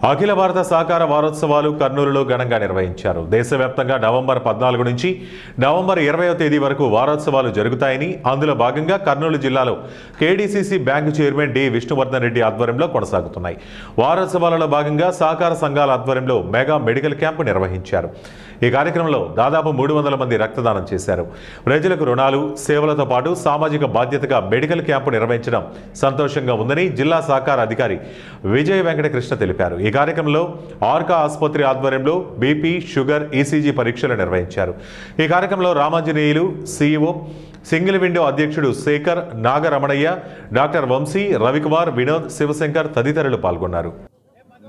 అఖిల భారత సహకార వారోత్సవాలు కర్నూలులో ఘనంగా నిర్వహించారు. దేశవ్యాప్తంగా నవంబర్ 14 నుంచి నవంబర్ 20వ తేదీ వరకు వారోత్సవాలు జరుగుతాయని, అందులో భాగంగా కర్నూలు జిల్లాలో KDCC bank chairman D Vishnuvardhan Reddy ఆధ్వర్యంలో కొనసాగుతున్నాయి. వారోత్సవాలలో భాగంగా సహకార సంఘాల ఆధ్వర్యంలో మెగా మెడికల్ క్యాంపు నిర్వహించారు. ఈ కార్యక్రమంలో దాదాపు 300 మంది రక్తదానం చేశారు. ప్రజలకు రుణాలు, సేవలతో పాటు సామాజిక బాధ్యతగా మెడికల్ క్యాంపు నిర్వహించడం సంతోషంగా ఉందని జిల్లా సహకార అధికారి విజయ వెంకటకృష్ణ తెలిపారు. ఈ కార్యక్రమంలో ఆర్కా ఆసుపత్రి ఆధ్వర్యంలో బీపీ, షుగర్, ఈసీజీ పరీక్షలు నిర్వహించారు. ఈ కార్యక్రమంలో రామాంజనేయులు, సీఈఓ, సింగిల్ విండో అధ్యక్షుడు శేఖర్, నాగరమణయ్య, డాక్టర్ వంశీ, రవికుమార్, వినోద్, శివశంకర్ తదితరులు పాల్గొన్నారు.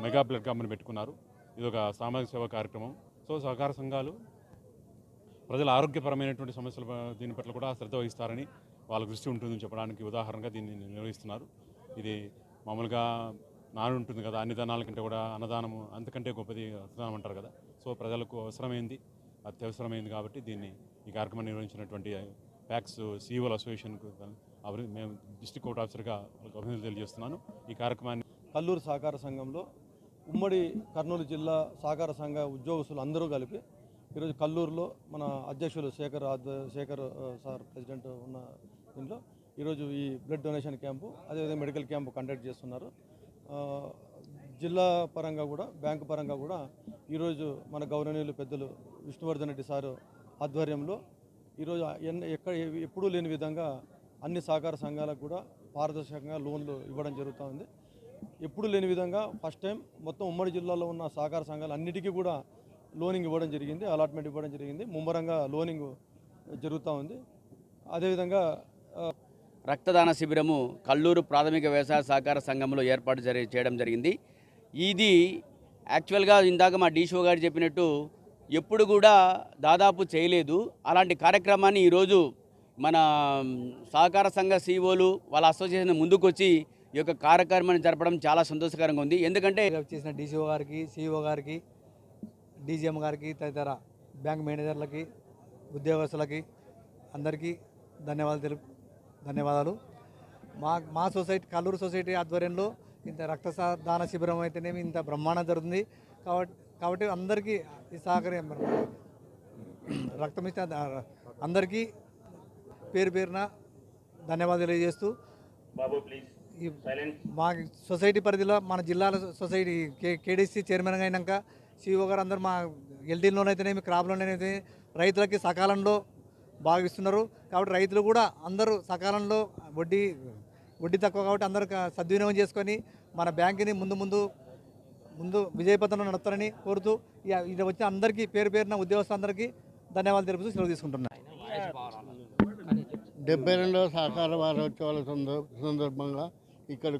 మెగా బ్లడ్ క్యాంప్ని పెట్టుకున్నారు. ఇది ఒక సామాజిక సేవా కార్యక్రమం. సో సహకార సంఘాలు ప్రజల ఆరోగ్యపరమైనటువంటి సమస్యల దీని పట్ల కూడా శ్రద్ధ వహిస్తారని, వాళ్ళ దృష్టి ఉంటుందని చెప్పడానికి ఉదాహరణగా దీన్ని నిర్వహిస్తున్నారు. ఇది మామూలుగా ఉంటుంది కదా, అన్ని దానాల కంటే కూడా అన్నదానము అంతకంటే గొప్పది రక్తదానం అంటారు కదా. సో ప్రజలకు అవసరమైంది, అత్యవసరమైంది కాబట్టి ఈ కార్యక్రమం నిర్వహించినటువంటి ప్యాక్స్ సీఈఓల అసోసియేషన్కు మేము డిస్ట్రిక్ట్ కోర్ట్ ఆఫీసర్గా అభినందనలు తెలియజేస్తున్నాను. ఈ కార్యక్రమాన్ని కల్లూరు సహకార సంఘంలో ఉమ్మడి కర్నూలు జిల్లా సహకార సంఘ ఉద్యోగస్తులు అందరూ కలిపి ఈరోజు కల్లూరులో మన అధ్యక్షులు శేఖర్ సార్ ప్రెసిడెంట్ ఉన్న దీంట్లో ఈరోజు ఈ బ్లడ్ డొనేషన్ క్యాంపు, అదేవిధంగా మెడికల్ క్యాంపు కండక్ట్ చేస్తున్నారు. జిల్లా పరంగా కూడా, బ్యాంకు పరంగా కూడా ఈరోజు మన గౌరవనీయులు పెద్దలు విష్ణువర్ధన్ రెడ్డి సారు ఆధ్వర్యంలో ఈరోజు ఎప్పుడూ లేని విధంగా అన్ని సహకార సంఘాలకు కూడా పారదర్శకంగా లోన్లు ఇవ్వడం జరుగుతూ ఉంది. ఎప్పుడు లేని విధంగా ఫస్ట్ టైం మొత్తం ఉమ్మడి జిల్లాలో ఉన్న సహకార సంఘాలు అన్నిటికీ కూడా లోనింగ్ ఇవ్వడం జరిగింది, అలాట్మెంట్ ఇవ్వడం జరిగింది. ముమ్మరంగా లోనింగ్ జరుగుతూ ఉంది. అదేవిధంగా రక్తదాన శిబిరము కల్లూరు ప్రాథమిక వ్యవసాయ సహకార సంఘంలో ఏర్పాటు చేయడం జరిగింది. ఇది యాక్చువల్గా ఇందాక మా డీషో గారు చెప్పినట్టు ఎప్పుడు కూడా దాదాపు చేయలేదు. అలాంటి కార్యక్రమాన్ని ఈరోజు మన సహకార సంఘ సీఈఓలు వాళ్ళ అసోసియేషన్ ముందుకొచ్చి ఈ యొక్క కార్యక్రమాన్ని జరపడం చాలా సంతోషకరంగా ఉంది. ఎందుకంటే చేసిన డీసీఓ గారికి, సీఈఓ గారికి, డీజీఎం గారికి, తదితర బ్యాంక్ మేనేజర్లకి, ఉద్యోగస్తులకి అందరికీ ధన్యవాదాలు. మా సొసైటీ, కల్లూరు సొసైటీ ఆధ్వర్యంలో ఇంత రక్తదాన శిబిరం అయితేనేమి ఇంత బ్రహ్మాండం జరుగుతుంది. కాబట్టి అందరికీ ఈ రక్తం ఇచ్చిన అందరికీ పేరున ధన్యవాదాలు తెలియజేస్తూ, మా సొసైటీ పరిధిలో మన జిల్లాల సొసైటీ కేడీసీ చైర్మన్గా అయినాక సీఈఓ గారు అందరూ మా ఎల్డీ లోన్ అయితేనేమి, క్రాప్ లోన్ అయితే రైతులకి సకాలంలో బాగా ఇస్తున్నారు. కాబట్టి రైతులు కూడా అందరూ సకాలంలో వడ్డీ తక్కువ కాబట్టి అందరూ సద్వినియోగం చేసుకొని మన బ్యాంకుని ముందు విజయపథంలో నడుపుతారని కోరుతూ ఇది వచ్చిన అందరికీ పేరున ఉద్యోగస్తులందరికీ ధన్యవాదాలు తెలుపుతూ సెలవు తీసుకుంటున్నాను. 72వ సహకార వారోత్సవాల సందర్భంగా ఇక్కడ